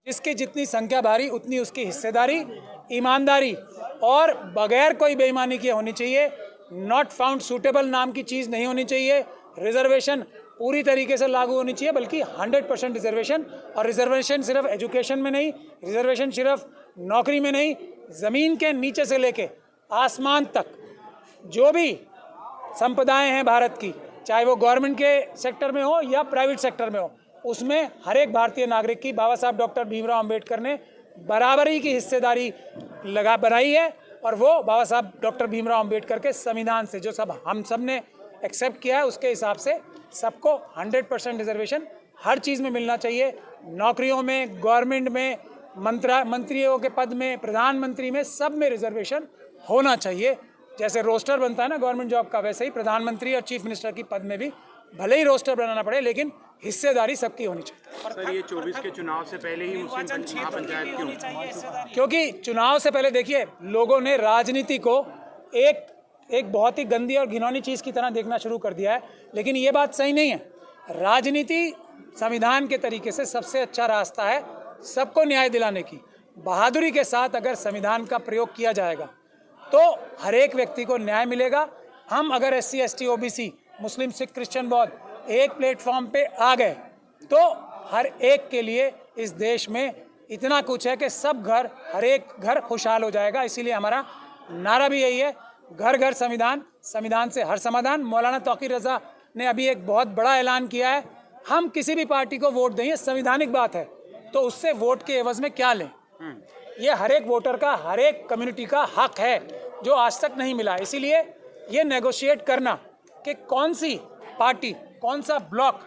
जिसकी जितनी संख्या भारी उतनी उसकी हिस्सेदारी, ईमानदारी और बगैर कोई बेईमानी किए होनी चाहिए। नॉट फाउंड सूटेबल नाम की चीज़ नहीं होनी चाहिए। रिजर्वेशन पूरी तरीके से लागू होनी चाहिए, बल्कि 100% रिजर्वेशन। और रिजर्वेशन सिर्फ एजुकेशन में नहीं, रिजर्वेशन सिर्फ नौकरी में नहीं, ज़मीन के नीचे से लेके आसमान तक जो भी संपदाएं हैं भारत की, चाहे वो गवर्नमेंट के सेक्टर में हो या प्राइवेट सेक्टर में हो, उसमें हर एक भारतीय नागरिक की बाबा साहब डॉक्टर भीमराव अंबेडकर ने बराबरी की हिस्सेदारी बनाई है। और वो बाबा साहब डॉक्टर भीमराव अंबेडकर के संविधान से जो सब हम सब ने एक्सेप्ट किया है, उसके हिसाब से सबको 100% रिजर्वेशन हर चीज़ में मिलना चाहिए। नौकरियों में, गवर्नमेंट में, मंत्रियों के पद में, प्रधानमंत्री में, सब में रिजर्वेशन होना चाहिए। जैसे रोस्टर बनता है ना गवर्नमेंट जॉब का, वैसे ही प्रधानमंत्री और चीफ मिनिस्टर की पद में भी भले ही रोस्टर बनाना पड़े, लेकिन हिस्सेदारी सबकी होनी चाहिए। सर, ये 24 के चुनाव से पहले ही मुस्लिम महापंचायत क्यों? क्योंकि चुनाव से पहले देखिए, लोगों ने राजनीति को एक बहुत ही गंदी और घिनौनी चीज़ की तरह देखना शुरू कर दिया है, लेकिन ये बात सही नहीं है। राजनीति संविधान के तरीके से सबसे अच्छा रास्ता है सबको न्याय दिलाने की। बहादुरी के साथ अगर संविधान का प्रयोग किया जाएगा तो हर एक व्यक्ति को न्याय मिलेगा। हम अगर SC ST OBC, मुस्लिम, सिख, क्रिश्चियन, बौद्ध एक प्लेटफॉर्म पे आ गए तो हर एक के लिए इस देश में इतना कुछ है कि सब घर, हर एक घर खुशहाल हो जाएगा। इसीलिए हमारा नारा भी यही है, घर घर संविधान, संविधान से हर समाधान। मौलाना तौकीर रज़ा ने अभी एक बहुत बड़ा ऐलान किया है, हम किसी भी पार्टी को वोट दें, ये संवैधानिक बात है, तो उससे वोट के एवज में क्या लें, ये हर एक वोटर का, हर एक कम्युनिटी का हक है, जो आज तक नहीं मिला। इसीलिए ये नेगोशिएट करना कि कौन सी पार्टी, कौन सा ब्लॉक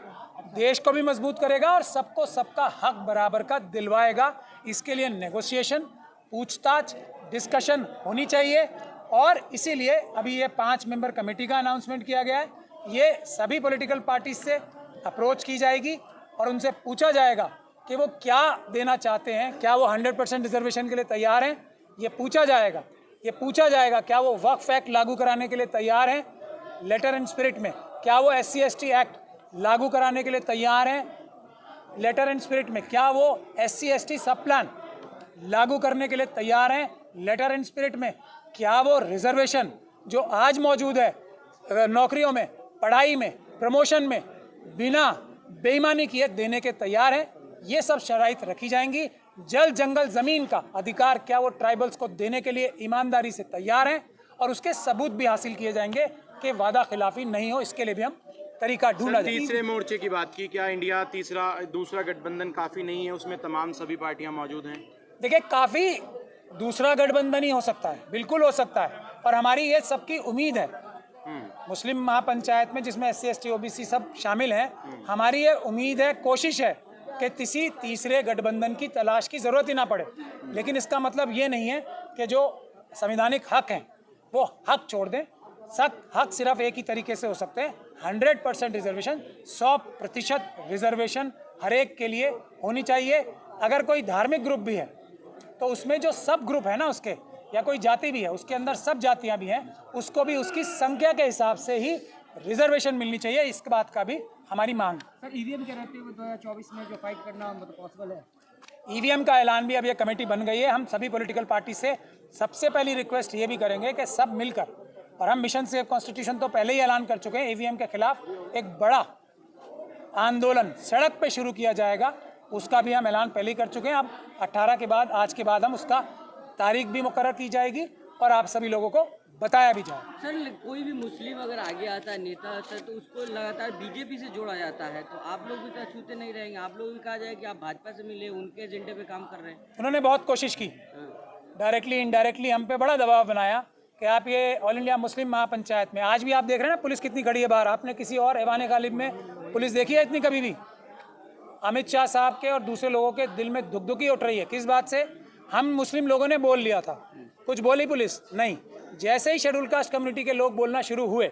देश को भी मजबूत करेगा और सबको सबका हक बराबर का दिलवाएगा, इसके लिए नेगोशिएशन, पूछताछ, डिस्कशन होनी चाहिए। और इसीलिए अभी ये 5 मेंबर कमेटी का अनाउंसमेंट किया गया है। ये सभी पॉलिटिकल पार्टीज से अप्रोच की जाएगी और उनसे पूछा जाएगा कि वो क्या देना चाहते हैं, क्या वो 100% रिजर्वेशन के लिए तैयार हैं, ये पूछा जाएगा। ये पूछा जाएगा क्या वो वक्फ एक्ट लागू कराने के लिए तैयार हैं, लेटर एंड स्पिरिट में, क्या वो SC ST एक्ट लागू कराने के लिए तैयार हैं, लेटर एंड स्पिरिट में, क्या वो SC ST सब प्लान लागू करने के लिए तैयार हैं, लेटर एंड स्पिरिट में, क्या वो रिजर्वेशन जो आज मौजूद है नौकरियों में, पढ़ाई में, प्रमोशन में, बिना बेईमानी किए देने के तैयार हैं। ये सब शराइत रखी जाएंगी। जल, जंगल, ज़मीन का अधिकार क्या वो ट्राइबल्स को देने के लिए ईमानदारी से तैयार हैं, और उसके सबूत भी हासिल किए जाएंगे कि वादा खिलाफी नहीं हो, इसके लिए भी हम तरीका ढूंढा जाए। तीसरे मोर्चे की बात की, क्या इंडिया दूसरा गठबंधन काफ़ी नहीं है, उसमें तमाम सभी पार्टियां मौजूद हैं? देखिए, काफ़ी दूसरा गठबंधन ही हो सकता है, बिल्कुल हो सकता है, और हमारी ये सबकी उम्मीद है। मुस्लिम महापंचायत में जिसमें SC ST OBC सब शामिल हैं, हमारी ये उम्मीद है, कोशिश है कि किसी तीसरे गठबंधन की तलाश की ज़रूरत ही ना पड़े। लेकिन इसका मतलब ये नहीं है कि जो संवैधानिक हक हैं वो हक छोड़ दें। सब हक सिर्फ एक ही तरीके से हो सकते हैं, 100% रिजर्वेशन, 100% रिजर्वेशन हर एक के लिए होनी चाहिए। अगर कोई धार्मिक ग्रुप भी है तो उसमें जो सब ग्रुप है ना उसके, या कोई जाति भी है, उसके अंदर सब जातियां भी हैं, उसको भी उसकी संख्या के हिसाब से ही रिजर्वेशन मिलनी चाहिए। इस बात का भी हमारी मांग। सर, EVM क्या रहते हैं 2024 में जो फाइट करना मतलब पॉसिबल है? EVM का ऐलान भी अब ये कमेटी बन गई है। हम सभी पॉलिटिकल पार्टी से सबसे पहली रिक्वेस्ट ये भी करेंगे कि सब मिलकर, और हम मिशन सेव कॉन्स्टिट्यूशन तो पहले ही ऐलान कर चुके हैं, EVM के खिलाफ एक बड़ा आंदोलन सड़क पे शुरू किया जाएगा, उसका भी हम ऐलान पहले ही कर चुके हैं। अब 18 के बाद, आज के बाद हम उसका तारीख भी मुकर्रर की जाएगी और आप सभी लोगों को बताया भी जाए। सर, कोई भी मुस्लिम अगर आगे आता है, नेता आता है, तो उसको लगातार BJP से जोड़ा जाता है, तो आप लोग भी तो छूते नहीं रहेंगे? आप लोग भी कहा जाए कि आप भाजपा से मिले, उनके एजेंडे पे काम कर रहे हैं? उन्होंने बहुत कोशिश की, डायरेक्टली इनडायरेक्टली हम पे बड़ा दबाव बनाया कि आप ये ऑल इंडिया मुस्लिम महापंचायत में, आज भी आप देख रहे हैं ना पुलिस कितनी खड़ी है बाहर। आपने किसी और ऐवान गालिब में पुलिस देखी है इतनी कभी भी? अमित शाह साहब के और दूसरे लोगों के दिल में धुकधुकी उठ रही है। किस बात से? हम मुस्लिम लोगों ने बोल लिया था, कुछ बोली पुलिस नहीं। जैसे ही शेड्यूल कास्ट कम्युनिटी के लोग बोलना शुरू हुए,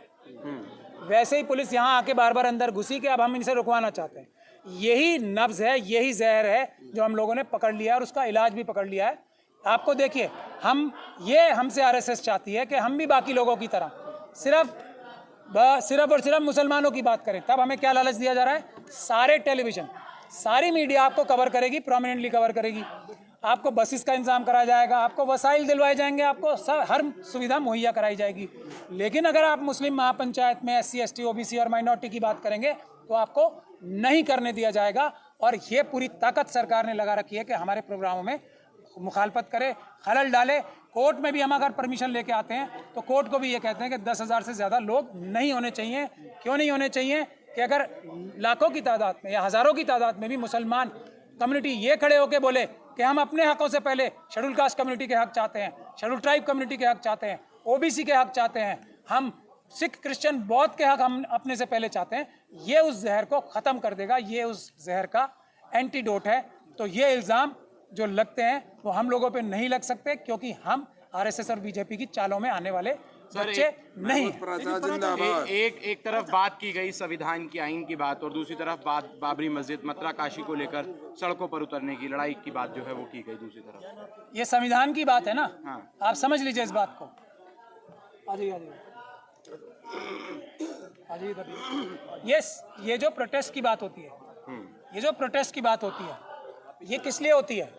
वैसे ही पुलिस यहाँ आके बार बार अंदर घुसी कि अब हम इनसे रुकवाना चाहते हैं। यही नब्ज है, यही जहर है जो हम लोगों ने पकड़ लिया और उसका इलाज भी पकड़ लिया है। आपको देखिए, हमसे RSS चाहती है कि हम भी बाकी लोगों की तरह सिर्फ और सिर्फ मुसलमानों की बात करें। तब हमें क्या लालच दिया जा रहा है? सारे टेलीविज़न, सारी मीडिया आपको कवर करेगी, प्रोमिनेंटली कवर करेगी, आपको बसेस का इंतजाम कराया जाएगा, आपको वसाइल दिलवाए जाएंगे, आपको हर सुविधा मुहैया कराई जाएगी। लेकिन अगर आप मुस्लिम महापंचायत में SC ST OBC और माइनॉरिटी की बात करेंगे तो आपको नहीं करने दिया जाएगा। और ये पूरी ताकत सरकार ने लगा रखी है कि हमारे प्रोग्रामों में मुखालफत करे, खलल डाले। कोर्ट में भी हम अगर परमिशन लेके आते हैं तो कोर्ट को भी ये कहते हैं कि 10,000 से ज़्यादा लोग नहीं होने चाहिए। क्यों नहीं होने चाहिए कि अगर लाखों की तादाद में या हज़ारों की तादाद में भी मुसलमान कम्युनिटी ये खड़े होकर बोले कि हम अपने हकों से पहले शेड्यूल कास्ट कम्युनिटी के हक चाहते हैं, शेड्यूल ट्राइब कम्युनिटी के हक चाहते हैं, OBC के हक चाहते हैं, हम सिख क्रिश्चियन बौद्ध के हक हम अपने से पहले चाहते हैं, ये उस जहर को ख़त्म कर देगा, ये उस जहर का एंटीडोट है। तो ये इल्ज़ाम जो लगते हैं वो हम लोगों पे नहीं लग सकते, क्योंकि हम RSS और BJP की चालों में आने वाले बच्चे नहीं। एक तरफ बात की गई संविधान की, आइन की बात, और दूसरी तरफ बात बाबरी मस्जिद, मथुरा काशी को लेकर सड़कों पर उतरने की लड़ाई की बात जो है वो की गई दूसरी तरफ। ये संविधान की बात है ना, हाँ। आप समझ लीजिए इस बात को। आ जाइए ये जो प्रोटेस्ट की बात होती है, ये जो प्रोटेस्ट की बात होती है, ये किस लिए होती है?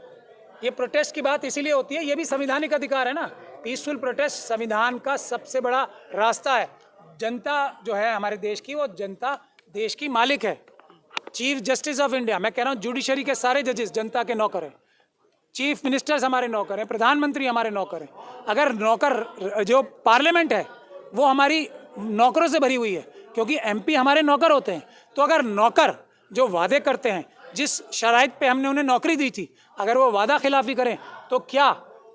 ये प्रोटेस्ट की बात इसीलिए होती है, ये भी संवैधानिक अधिकार है ना। पीसफुल प्रोटेस्ट संविधान का सबसे बड़ा रास्ता है। जनता जो है हमारे देश की, वो जनता देश की मालिक है। चीफ जस्टिस ऑफ इंडिया, मैं कह रहा हूँ जुडिशरी के सारे जजेस जनता के नौकर हैं, चीफ मिनिस्टर्स हमारे नौकर हैं, प्रधानमंत्री हमारे नौकर हैं। अगर नौकर जो पार्लियामेंट है वो हमारी नौकरों से भरी हुई है, क्योंकि MP हमारे नौकर होते हैं। तो अगर नौकर जो वादे करते हैं, जिस शराइत पे हमने उन्हें नौकरी दी थी, अगर वो वादा खिलाफी करें तो क्या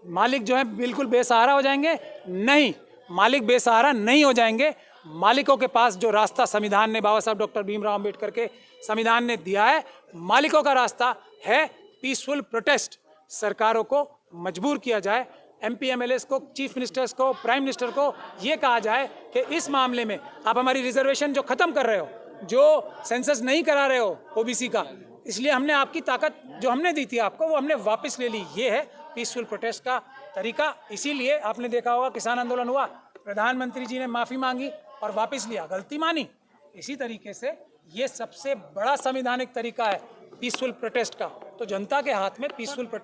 मालिक जो है बिल्कुल बेसहारा हो जाएंगे? नहीं, मालिक बेसहारा नहीं हो जाएंगे। मालिकों के पास जो रास्ता संविधान ने, बाबा साहब डॉक्टर भीमराव अम्बेडकर के संविधान ने दिया है, मालिकों का रास्ता है पीसफुल प्रोटेस्ट। सरकारों को मजबूर किया जाए, MP MLAs को, चीफ मिनिस्टर्स को, प्राइम मिनिस्टर को ये कहा जाए कि इस मामले में आप हमारी रिजर्वेशन जो ख़त्म कर रहे हो, जो सेंसस नहीं करा रहे हो OBC का, इसलिए हमने आपकी ताकत जो हमने दी थी आपको वो हमने वापस ले ली। ये है पीसफुल प्रोटेस्ट का तरीका। इसीलिए आपने देखा होगा किसान आंदोलन हुआ, प्रधानमंत्री जी ने माफ़ी मांगी और वापस लिया, गलती मानी। इसी तरीके से ये सबसे बड़ा संवैधानिक तरीका है पीसफुल प्रोटेस्ट का। तो जनता के हाथ में पीसफुल